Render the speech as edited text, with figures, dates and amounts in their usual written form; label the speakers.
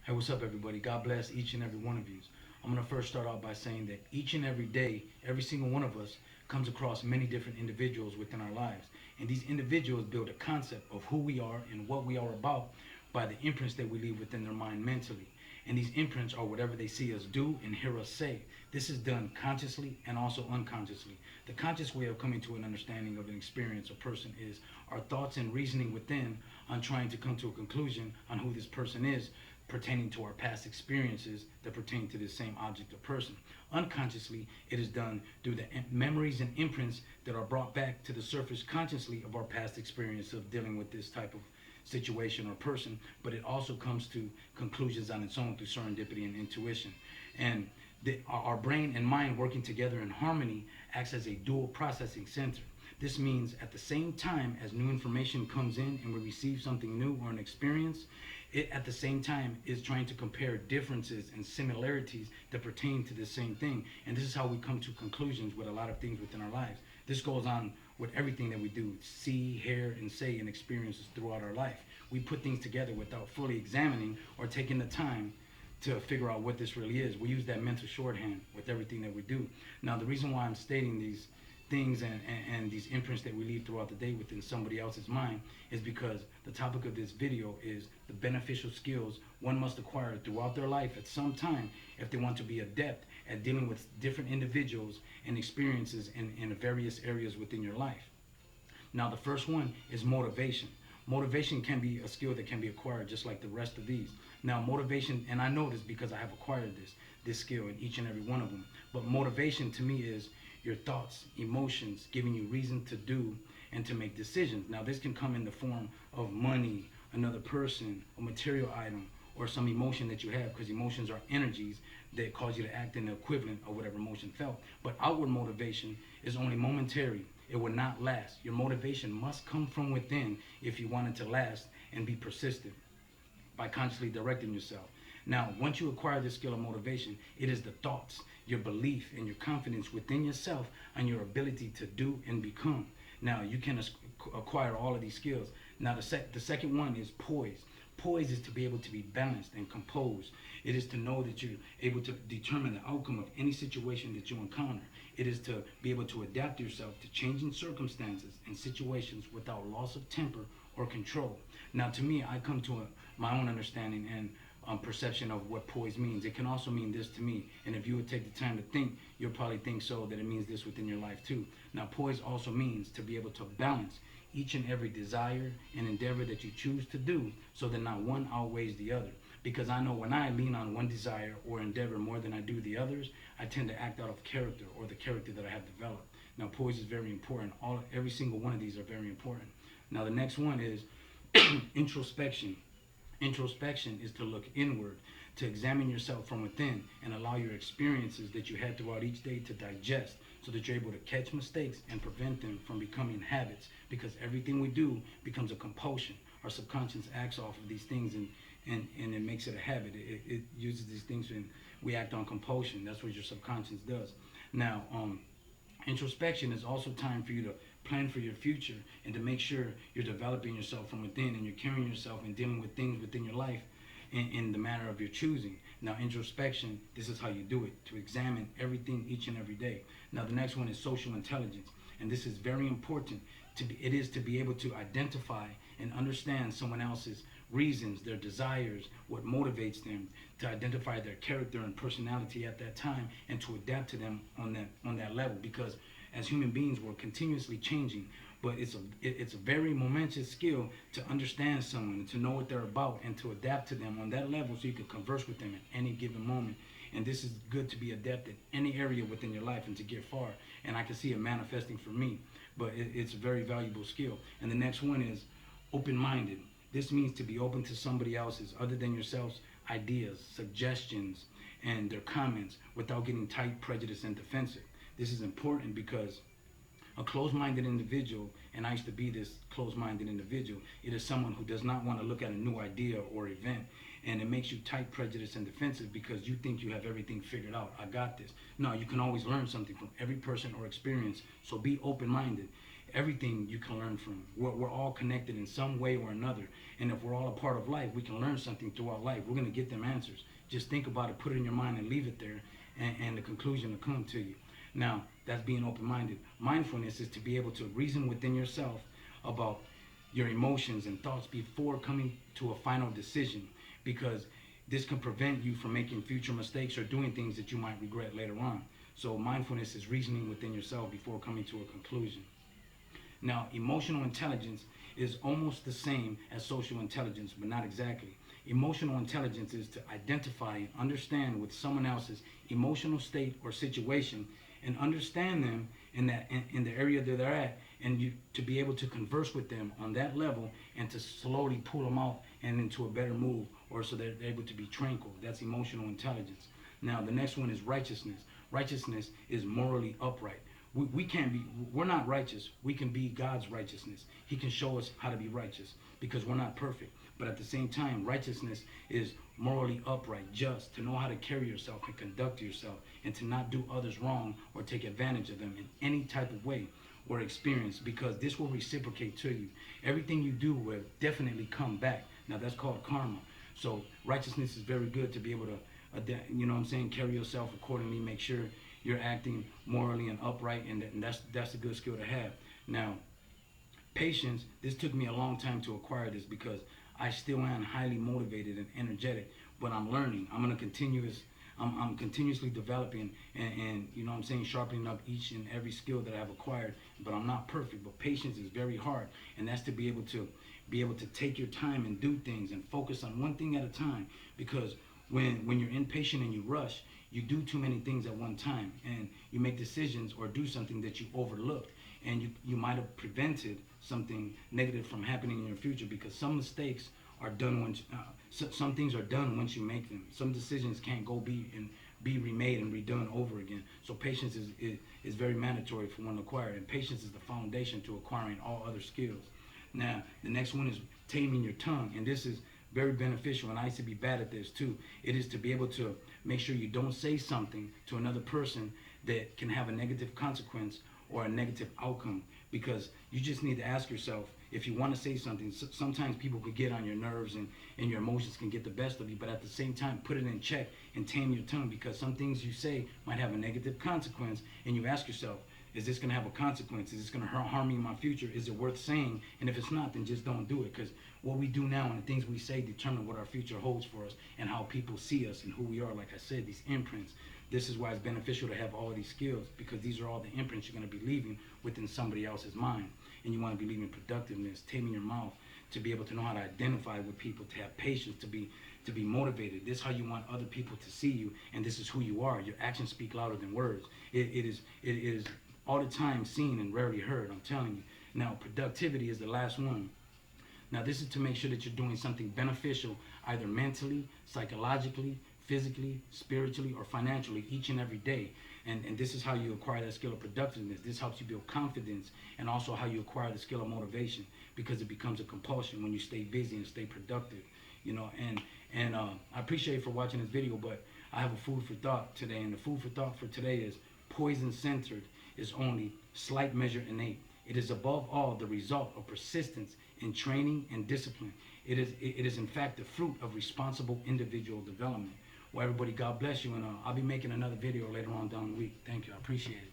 Speaker 1: Hey, what's up, everybody? God bless each and every one of you. I'm going to first start out by saying that each and every day, every single one of us comes across many different individuals within our lives. And these individuals build a concept of who we are and what we are about by the imprints that we leave within their mind mentally. And these imprints are whatever they see us do and hear us say. This is done consciously and also unconsciously. The conscious way of coming to an understanding of an experience or person is our thoughts and reasoning within on trying to come to a conclusion on who this person is pertaining to our past experiences that pertain to this same object or person. Unconsciously, it is done through the memories and imprints that are brought back to the surface consciously of our past experience of dealing with this type of situation or person, but it also comes to conclusions on its own through serendipity and intuition. And our brain and mind working together in harmony acts as a dual processing center. This means at the same time as new information comes in and we receive something new or an experience, it at the same time is trying to compare differences and similarities that pertain to the same thing. And this is how we come to conclusions with a lot of things within our lives. This goes on with everything that we do, see, hear, and say, and experiences throughout our life. We put things together without fully examining or taking the time to figure out what this really is. We use that mental shorthand with everything that we do. Now, the reason why I'm stating these things and these imprints that we leave throughout the day within somebody else's mind is because the topic of this video is the beneficial skills one must acquire throughout their life at some time if they want to be adept at dealing with different individuals and experiences in various areas within your life. Now, the first one is motivation. Motivation can be a skill that can be acquired just like the rest of these. Now, motivation, and I know this because I have acquired this skill in each and every one of them, but motivation to me is your thoughts, emotions, giving you reason to do and to make decisions. Now, this can come in the form of money, another person, a material item, or some emotion that you have, because emotions are energies that cause you to act in the equivalent of whatever emotion felt. But outward motivation is only momentary. It will not last. Your motivation must come from within if you want it to last and be persistent by consciously directing yourself. Now, once you acquire this skill of motivation, it is the thoughts, your belief, and your confidence within yourself and your ability to do and become. Now, you can acquire all of these skills. Now, the second one is poise. Poise is to be able to be balanced and composed. It is to know that you're able to determine the outcome of any situation that you encounter. It is to be able to adapt yourself to changing circumstances and situations without loss of temper or control. Now, to me, I come to my own understanding and perception of what poise means. It can also mean this to me, and if you would take the time to think, you'll probably think so that it means this within your life too. Now, poise also means to be able to balance each and every desire and endeavor that you choose to do so that not one outweighs the other. Because I know when I lean on one desire or endeavor more than I do the others, I tend to act out of character or the character that I have developed. Now, poise is very important. Every single one of these are very important. Now, the next one is introspection. Introspection is to look inward, to examine yourself from within and allow your experiences that you had throughout each day to digest so that you're able to catch mistakes and prevent them from becoming habits, because everything we do becomes a compulsion. Our subconscious acts off of these things and it makes it a habit. It uses these things and we act on compulsion. That's what your subconscious does. Now, introspection is also time for you to plan for your future and to make sure you're developing yourself from within and you're carrying yourself and dealing with things within your life in the manner of your choosing. Now, introspection, this is how you do it, to examine everything each and every day. Now, the next one is social intelligence, and this is very important. It is to be able to identify and understand someone else's reasons, their desires, what motivates them, to identify their character and personality at that time, and to adapt to them on that level. Because as human beings, we're continuously changing, but it's a very momentous skill to understand someone, to know what they're about, and to adapt to them on that level so you can converse with them at any given moment. And this is good to be adept in any area within your life and to get far. And I can see it manifesting for me, but it's a very valuable skill. And the next one is open-minded. This means to be open to somebody else's, other than yourself's, ideas, suggestions, and their comments without getting tight, prejudiced, and defensive. This is important because a closed-minded individual, and I used to be this closed-minded individual, it is someone who does not want to look at a new idea or event, and it makes you tight, prejudiced, and defensive because you think you have everything figured out. I got this. No, you can always learn something from every person or experience, so be open-minded. everything you can learn from. We're all connected in some way or another. And if we're all a part of life, we can learn something throughout life. We're going to get them answers. Just think about it, put it in your mind, and leave it there, and the conclusion will come to you. Now, that's being open-minded. Mindfulness is to be able to reason within yourself about your emotions and thoughts before coming to a final decision, because this can prevent you from making future mistakes or doing things that you might regret later on. So mindfulness is reasoning within yourself before coming to a conclusion. Now, emotional intelligence is almost the same as social intelligence, but not exactly. Emotional intelligence is to identify and understand with someone else's emotional state or situation, and understand them in the area that they're at, and you to be able to converse with them on that level, and to slowly pull them out and into a better mood, or so they're able to be tranquil. That's emotional intelligence. Now, the next one is righteousness. Righteousness is morally upright. We can't be, we're not righteous. We can be God's righteousness. He can show us how to be righteous, because we're not perfect. But at the same time, righteousness is morally upright, just, to know how to carry yourself and conduct yourself, and to not do others wrong or take advantage of them in any type of way or experience, because this will reciprocate to you. Everything you do will definitely come back. Now, that's called karma. So righteousness is very good to be able to, you know what I'm saying, carry yourself accordingly, make sure you're acting morally and upright, and that's a good skill to have. Now, patience, this took me a long time to acquire this, because I still am highly motivated and energetic, but I'm learning. I'm continuously developing, and you know what I'm saying, sharpening up each and every skill that I've acquired, but I'm not perfect. But patience is very hard, and that's to be able to take your time and do things and focus on one thing at a time, because when you're impatient and you rush, you do too many things at one time, and you make decisions or do something that you overlooked, and you might have prevented something negative from happening in your future, because some mistakes are done once, some things are done once you make them. Some decisions can't be remade and redone over again. So patience is very mandatory for one to acquire, and patience is the foundation to acquiring all other skills. Now, the next one is taming your tongue, and this is very beneficial, and I used to be bad at this too. It is to be able to make sure you don't say something to another person that can have a negative consequence or a negative outcome, because you just need to ask yourself, if you want to say something, sometimes people could get on your nerves, and your emotions can get the best of you, but at the same time, put it in check and tame your tongue, because some things you say might have a negative consequence, and you ask yourself, is this going to have a consequence? Is this going to harm me in my future? Is it worth saying? And if it's not, then just don't do it, because what we do now and the things we say determine what our future holds for us, and how people see us and who we are. Like I said, these imprints. This is why it's beneficial to have all of these skills, because these are all the imprints you're going to be leaving within somebody else's mind. And you want to be leaving productiveness, taming your mouth, to be able to know how to identify with people, to have patience, to be motivated. This is how you want other people to see you, and this is who you are. Your actions speak louder than words. It is all the time seen and rarely heard, I'm telling you. Now, productivity is the last one. Now, this is to make sure that you're doing something beneficial, either mentally, psychologically, physically, spiritually, or financially, each and every day. And this is how you acquire that skill of productiveness. This helps you build confidence, and also how you acquire the skill of motivation, because it becomes a compulsion when you stay busy and stay productive. You know, and I appreciate you for watching this video, but I have a food for thought today, and the food for thought for today is poison-centered is only slight measure innate. It is above all the result of persistence in training and discipline. It is in fact the fruit of responsible individual development. Well, everybody, God bless you, and I'll be making another video later on down the week. Thank you. I appreciate it.